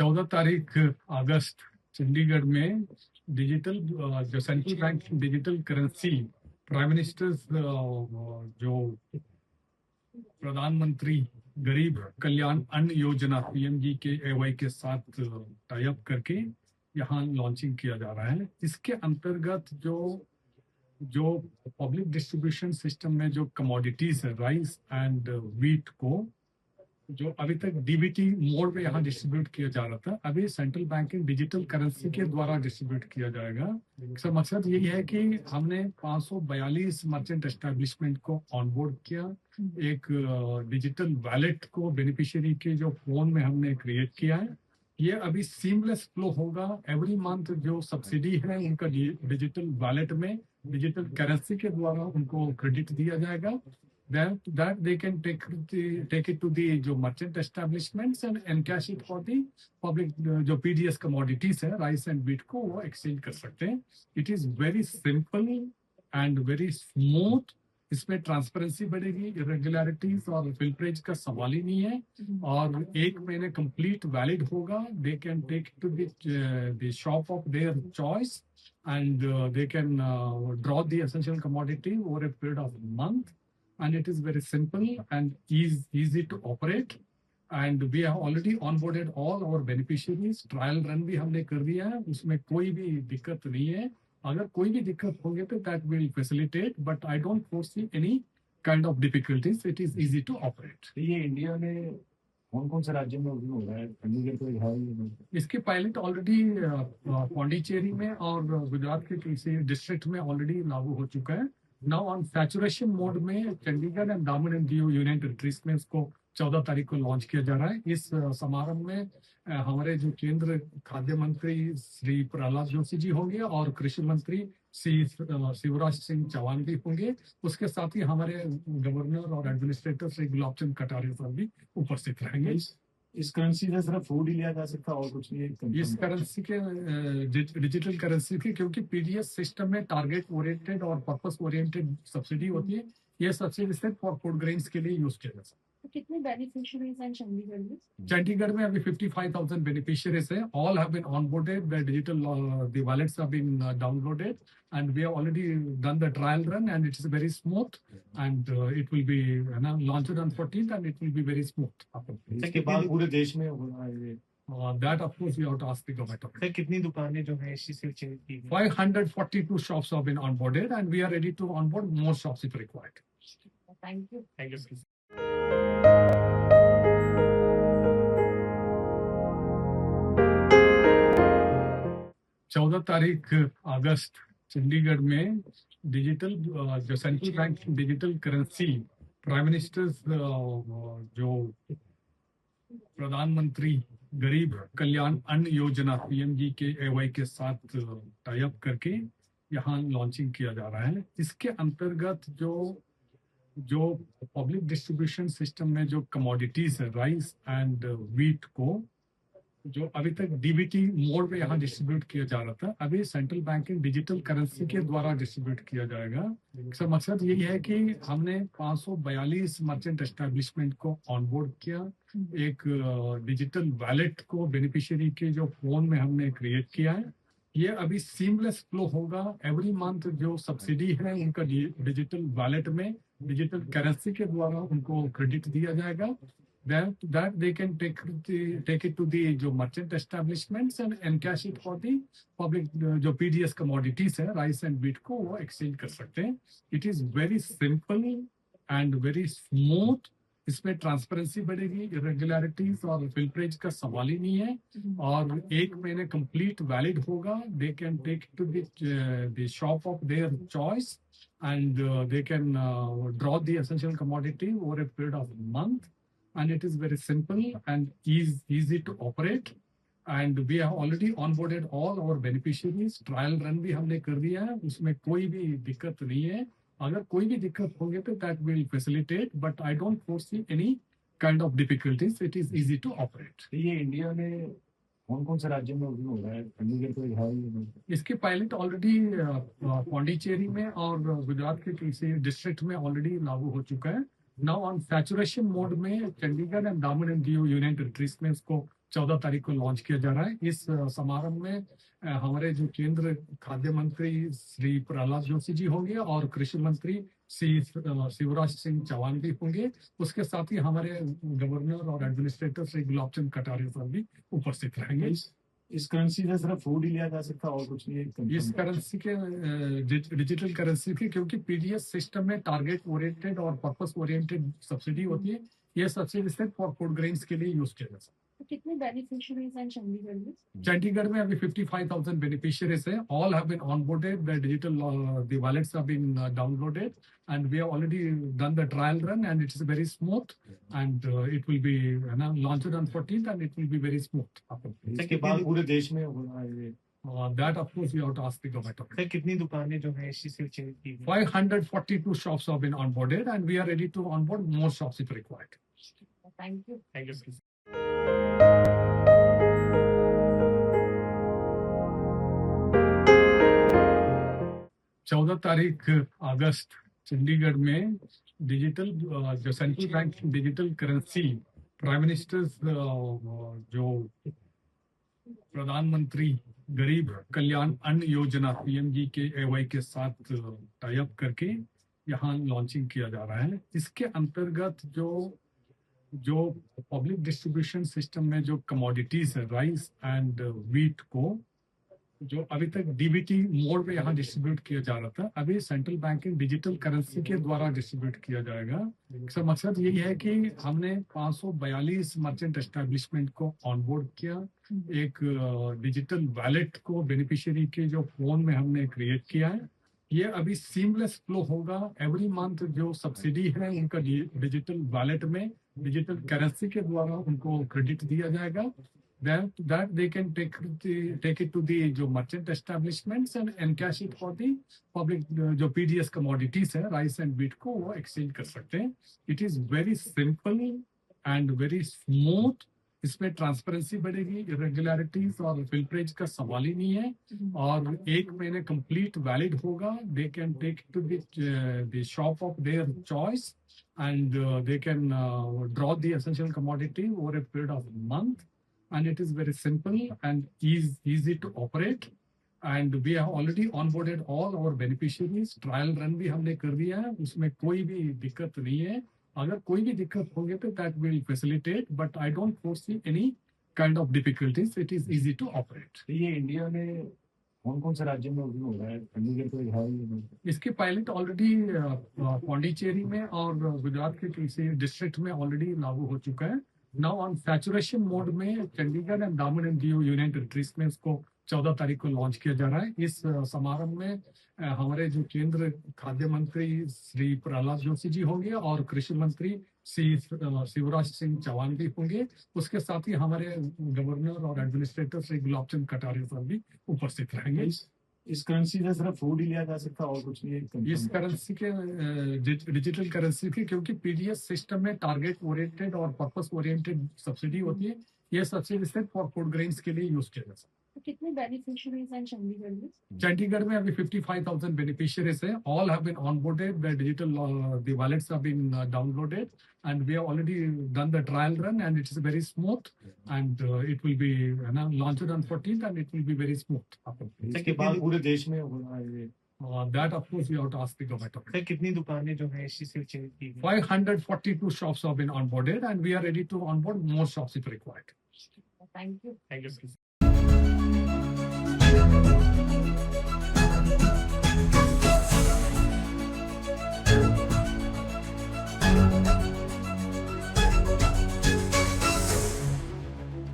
14 तारीख अगस्त चंडीगढ़ में डिजिटल जो central bank digital currency prime minister जो प्रधानमंत्री गरीब कल्याण अन्न योजना पीएमजी के एवाई के साथ टाई अप करके यहाँ लॉन्चिंग किया जा रहा है। इसके अंतर्गत जो जो पब्लिक डिस्ट्रीब्यूशन सिस्टम में जो कमोडिटीज है राइस एंड व्हीट को जो अभी तक डीबीटी मोड में यहाँ डिस्ट्रीब्यूट किया जा रहा था, अभी सेंट्रल बैंकिंग डिजिटल करेंसी के द्वारा डिस्ट्रीब्यूट किया जाएगा। इसका मकसद यही है कि हमने 542 मर्चेंट एस्टेब्लिशमेंट को ऑनबोर्ड किया। एक डिजिटल वैलेट को बेनिफिशियरी के जो फोन में हमने क्रिएट किया है। ये अभी सीमलेस फ्लो होगा। एवरी मंथ जो सब्सिडी है उनका डिजिटल वैलेट में डिजिटल करेंसी के द्वारा उनको क्रेडिट दिया जाएगा। that they can take it to the जो merchant establishments and encash it for the public जो PDS commodities है राइस एंड व्हीट को वो एक्सचेंज कर सकते हैं। It is very simple and very smooth. इसमें ट्रांसपेरेंसी बढ़ेगी, इरेगुलरिटीज और फिल्टरेज का सवाल ही नहीं है और 1 महीने कंप्लीट वैलिड होगा। They can take to the shop of their choice and they can draw the essential commodity over a period of month and it is very simple and easy to operate and we have already onboarded all our beneficiaries। trial run भी हमने कर दिया है, उसमें कोई भी दिक्कत नहीं है। अगर कोई भी दिक्कत होगी तो that will facilitate but I don't foresee any kind of difficulties। it is easy to operate। ये इंडिया में कौन-कौन से राज्य में हो रहा है? चंडीगढ़ तो है। इसके पायलट ऑलरेडी पौंडीचेरी में और गुजरात के किसी डिस्ट्रिक्ट में ऑलरेडी लागू हो चुका है। नाउ ऑन सैचुरेशन मोड में चंडीगढ़ एंड दामन एंड दीव यूनियन टेरिटरीज में इसको 14 तारीख को लॉन्च किया जा रहा है। इस समारोह में हमारे जो केंद्र खाद्य मंत्री श्री प्रहलाद जोशी जी होंगे और कृषि मंत्री श्री शिवराज सिंह चौहान भी होंगे। उसके साथ ही हमारे गवर्नर और एडमिनिस्ट्रेटर श्री गुलाब चंद कटारिया साहब भी उपस्थित रहेंगे। इस करेंसी से सिर्फ फूड ही लिया जा सकता और कुछ नहीं। इस करेंसी के डिजिटल करेंसी के क्योंकि पीडीएस सिस्टम में टारगेट ओरिएंटेड और पर्पस ओरिएंटेड सब्सिडी होती है। ये सब्सिडी सिर्फ फॉर फूड ग्रेन्स के लिए यूज किया जा सकता है। कितने बेनिफिशियरीज हैं चंडीगढ़ में? चंडीगढ़ में अभी 55,000 बेनिफिशियरीज हैं। All have been onboarded, the digital the wallets have been downloaded and we have already done the trial run and it is very smooth and it will be launched on 14th and it will be very smooth। इसके बाद पूरे देश में होना है ये। That of course we have to ask the government। Sir कितनी दुकानें जो हैं इसी से चेंज की? 542 shops have been onboarded and we are ready to onboard more shops if required। Thank you। Thank you। 14 तारीख अगस्त चंडीगढ़ में डिजिटल जो central bank digital currency prime minister जो प्रधानमंत्री गरीब कल्याण अन्न योजना पीएमजी के एवाई के साथ टाई अप करके यहाँ लॉन्चिंग किया जा रहा है। इसके अंतर्गत जो पब्लिक डिस्ट्रीब्यूशन सिस्टम में जो कमोडिटीज है राइस एंड व्हीट को जो अभी तक डीबीटी मोड में यहाँ डिस्ट्रीब्यूट किया जा रहा था, अभी सेंट्रल बैंकिंग डिजिटल करेंसी के द्वारा डिस्ट्रीब्यूट किया जाएगा। इसका मकसद यही है कि हमने 542 मर्चेंट एस्टेब्लिशमेंट को ऑनबोर्ड किया। एक डिजिटल वैलेट को बेनिफिशियरी के जो फोन में हमने क्रिएट किया है। ये अभी सीमलेस फ्लो होगा। एवरी मंथ जो सब्सिडी है उनका डिजिटल वैलेट में डिजिटल करेंसी के द्वारा उनको क्रेडिट दिया जाएगा। that they can take it to the जो merchant establishments and encash it for the public जो PDS commodities है राइस एंड व्हीट को वो एक्सचेंज कर सकते हैं। It is very simple and very smooth. इसमें ट्रांसपेरेंसी बढ़ेगी, इरेगुलरिटीज और फिल्टरेज का सवाल ही नहीं है और 1 महीने कंप्लीट वैलिड होगा। They can take to the shop of their choice and they can draw the essential commodity over a period of month and it is very simple and easy to operate and we have already onboarded all our beneficiaries। trial run भी हमने कर दिया है, उसमें कोई भी दिक्कत नहीं है। अगर कोई भी दिक्कत होगी तो that will facilitate but I don't foresee any kind of difficulties। it is easy to operate। ये इंडिया में कौन-कौन से राज्य में हो रहा है? चंडीगढ़ तो है। इसके पायलट ऑलरेडी पौंडीचेरी में और गुजरात के किसी डिस्ट्रिक्ट में ऑलरेडी लागू हो चुका है। नाउ ऑन सैचुरेशन मोड में चंडीगढ़ एंड दामन एंड दीव यूनियन टेरिटरीज में इसको 14 तारीख को लॉन्च किया जा रहा है। इस समारंभ में हमारे जो केंद्र खाद्य मंत्री श्री प्रहलाद जोशी जी होंगे और कृषि मंत्री श्री शिवराज सिंह चौहान भी होंगे। उसके साथ ही हमारे गवर्नर और एडमिनिस्ट्रेटर श्री गुलाब चंद कटारिया साहब भी उपस्थित रहेंगे। इस करेंसी से सिर्फ फूड ही लिया जा सकता है और कुछ नहीं है? इस करेंसी के डिजिटल करेंसी के, क्योंकि पीडीएस सिस्टम में टारगेट ओरिएंटेड और पर्पस ओरिएंटेड सब्सिडी होती है, ये सब्सिडी सिर्फ फॉर फूड ग्रेन्स के लिए यूज किया जा सकता है। तो कितने बेनिफिशियरीज हैं चंडीगढ़ में? चंडीगढ़ में अभी 55,000 बेनिफिशियरीज है। All have been onboarded, the digital the wallets have been downloaded and we have already done the trial run and it is very smooth and it will be launched on 14th and it will be very smooth. इसके बाद पूरे देश में होना है? That of course you have to ask the government. Sir कितनी दुकानें जो है इसी से चिन्हित की? 542 shops have been onboarded and we are ready to onboard more shops if required. Thank you. Thank you. चौदह तारीख अगस्त चंडीगढ़ में डिजिटल जो central bank digital currency prime minister जो प्रधानमंत्री गरीब कल्याण अन्न योजना पीएमजी के एवाई के साथ टाई अप करके यहाँ लॉन्चिंग किया जा रहा है। इसके अंतर्गत जो पब्लिक डिस्ट्रीब्यूशन सिस्टम में जो कमोडिटीज है राइस एंड व्हीट को जो अभी तक डीबीटी मोड में यहाँ डिस्ट्रीब्यूट किया जा रहा था, अभी सेंट्रल बैंकिंग डिजिटल करेंसी के द्वारा डिस्ट्रीब्यूट किया जाएगा। इसका मकसद यही है कि हमने 542 मर्चेंट एस्टेब्लिशमेंट को ऑनबोर्ड किया। एक डिजिटल वैलेट को बेनिफिशियरी के जो फोन में हमने क्रिएट किया है। ये अभी सीमलेस फ्लो होगा। एवरी मंथ जो सब्सिडी है उनका डिजिटल वैलेट में डिजिटल करेंसी के द्वारा उनको क्रेडिट दिया जाएगा। That they can take it to the जो merchant establishments and encash it for the public जो PDS commodities है राइस एंड व्हीट को वो एक्सचेंज कर सकते हैं। It is very simple and very smooth. इसमें ट्रांसपेरेंसी बढ़ेगी, इरेगुलरिटीज और फिल्टरेज का सवाल ही नहीं है और एक महीने कंप्लीट वैलिड होगा। They can take to the shop of their choice and they can draw the essential commodity over a period of month and it is very simple and easy to operate and we have already onboarded all our beneficiaries. Trial run भी हमने कर दिया है, उसमें कोई भी दिक्कत नहीं है। अगर कोई भी दिक्कत होगी तो that will facilitate, but I don't foresee any kind of difficulties. It is easy to operate. ये इंडिया में कौन-कौन से राज्यों में हो रहा है? चंडीगढ़ तो है ही। इसके पायलट ऑलरेडी पौंडीचेरी में और गुजरात के किसी डिस्ट्रिक्ट में ऑलरेडी लागू हो चुका है। नाउ ऑन सैचुरेशन मोड में चंडीगढ़ एंड दामन एंड दीव यूनियन टेरिटरीज में इसको 14 तारीख को लॉन्च किया जा रहा है। इस समारंभ में हमारे जो केंद्र खाद्य मंत्री श्री प्रहलाद जोशी जी होंगे और कृषि मंत्री श्री शिवराज सिंह चौहान भी होंगे। उसके साथ ही हमारे गवर्नर और एडमिनिस्ट्रेटर श्री गुलाब चंद कटारिया साहब भी उपस्थित रहेंगे। इस करेंसी से सिर्फ फूड ही लिया जा सकता है और कुछ नहीं है? इस करेंसी के डिजिटल करेंसी के, क्योंकि पीडीएस सिस्टम में टारगेट ओरिएंटेड और पर्पस ओरिएंटेड सब्सिडी होती है, ये सब्सिडी सिर्फ फॉर फूड ग्रेन्स के लिए यूज किया जा सकता है। तो कितने बेनिफिशियरीज हैं चंडीगढ़ में? चंडीगढ़ में अभी 55,000 बेनिफिशियरीज है। All have been onboarded, the digital the wallets have been downloaded and we have already done the trial run and it is very smooth and it will be launched on 14th and it will be very smooth. इसके बाद पूरे देश में होना है? That of course you have to ask the government. Sir कितनी दुकानें जो है इसी से चिन्हित की? 542 shops have been onboarded and we are ready to onboard more shops if required. Thank you. Thank you.